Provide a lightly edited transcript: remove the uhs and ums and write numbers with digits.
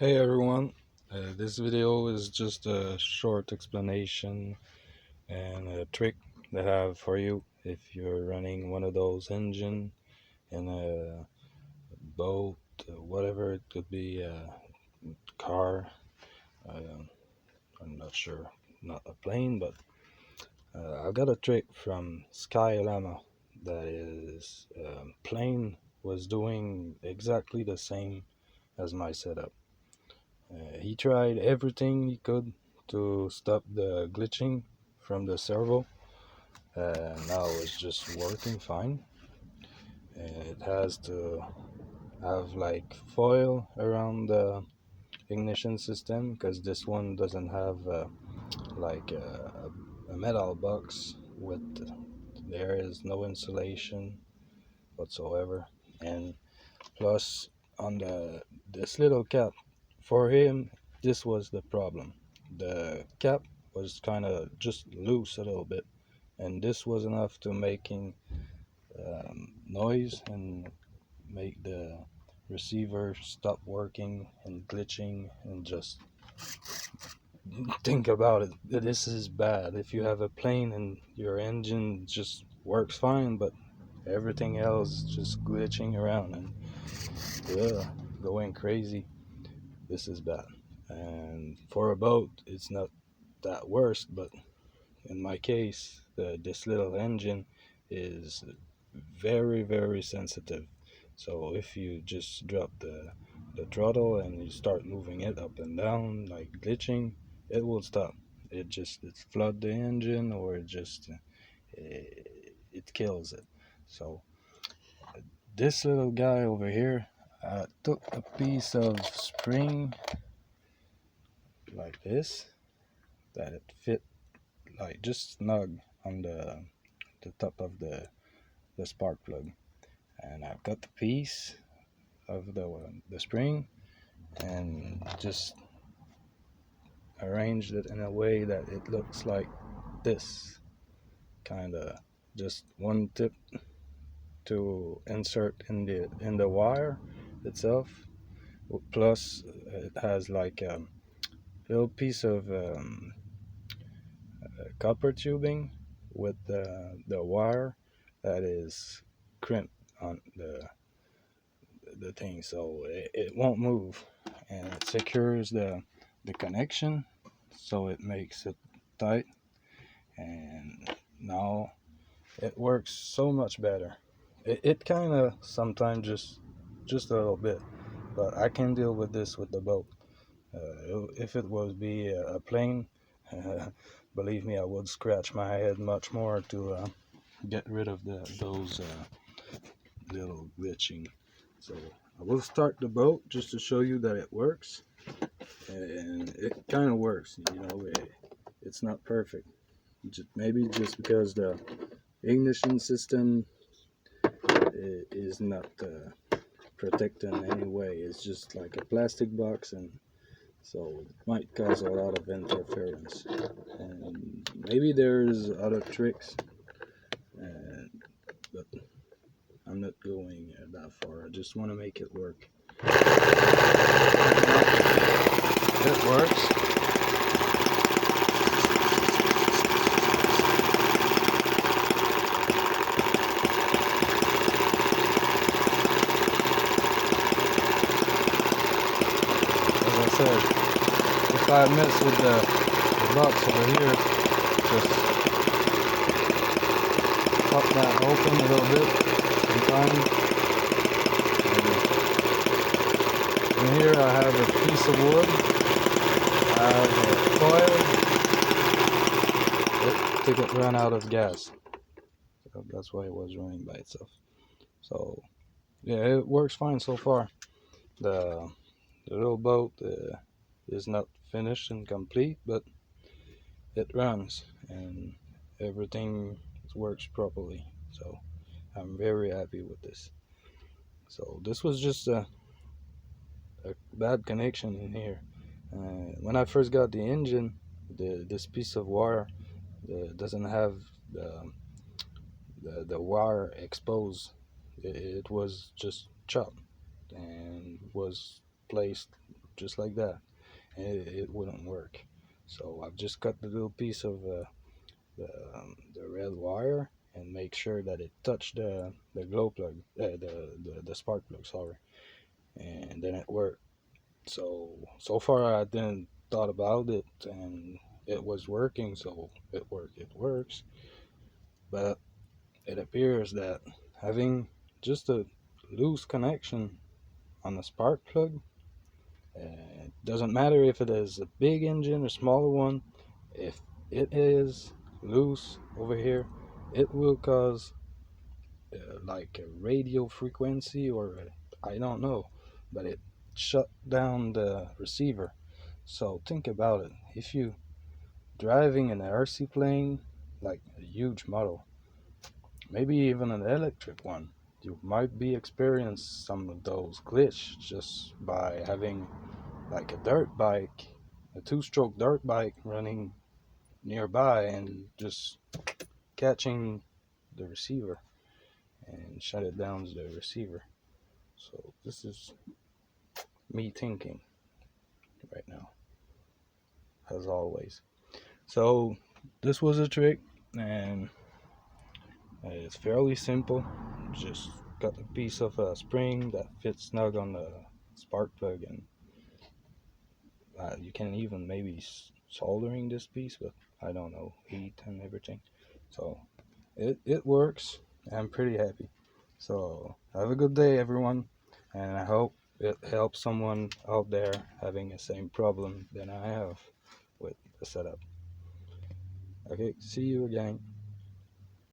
Hey everyone, this video is just a short explanation and a trick that I have for you if you're running one of those engine in a boat, whatever it could be, a car, uh, I'm not sure, not a plane, but I've got a trick from Skylama that is plane was doing exactly the same as my setup. He tried everything he could to stop the glitching from the servo. Now it's just working fine. It has to have like foil around the ignition system because this one doesn't have like a metal box with there is no insulation whatsoever, and plus on this little cap for him this was the problem. The cap was kind of just loose a little bit, and this was enough to making noise and make the receiver stop working and glitching. And just think about it, this is bad if you have a plane and your engine just works fine but everything else just glitching around and going crazy. This is bad. And for a boat it's not that worst, but in my case this little engine is very sensitive. So if you just drop the throttle and you start moving it up and down like glitching, it will stop. It flood the engine, or it kills it. So this little guy over here, I took a piece of spring like this that it fit like just snug on the top of the spark plug, and I've got the piece of the spring and just arranged it in a way that it looks like this, kind of just one tip to insert in the wire itself, plus it has like a little piece of copper tubing with the wire that is crimped on the thing, so it won't move, and it secures the connection, so it makes it tight. And now it works so much better. It kind of sometimes just a little bit, but I can deal with this with the boat. If it was be a plane, believe me, I would scratch my head much more to get rid of those little glitching. So I will start the boat just to show you that it works, and it kind of works. It's not perfect. Maybe just because the ignition system is not protected in any way. It's just like a plastic box, and so it might cause a lot of interference. And maybe there's other tricks, but I'm not going that far. I just want to make it work. It works. As I said, if I mess with the box over here, just pop that open a little bit sometimes. And here I have a piece of wood, I have a coil. It ran out of gas, so that's why it was running by itself. So yeah, it works fine so far. The little boat is not finished and complete, but it runs and everything works properly. So I'm very happy with this. So this was just a bad connection in here. When I first got the engine, this piece of wire doesn't have the wire exposed. It was just chopped and was placed just like that, and it wouldn't work. So I've just cut the little piece of the red wire and make sure that it touched the glow plug, the spark plug, sorry, and then it worked. So far I didn't thought about it, and it was working, so it works. But it appears that having just a loose connection on the spark plug, it doesn't matter if it is a big engine or smaller one, if it is loose over here, it will cause like a radio frequency, or I don't know, but it shut down the receiver. So think about it. If you driving an RC plane, like a huge model, maybe even an electric one, you might be experience some of those glitch just by having like a dirt bike, a two-stroke dirt bike running nearby and just catching the receiver and shut it down to the receiver. So this is me thinking right now, as always. So this was a trick, and it's fairly simple. Just got a piece of a spring that fits snug on the spark plug, and you can even maybe soldering this piece, but I don't know, heat and everything. So it works. I'm pretty happy. So have a good day, everyone, and I hope it helps someone out there having the same problem than I have with the setup. Okay, see you again.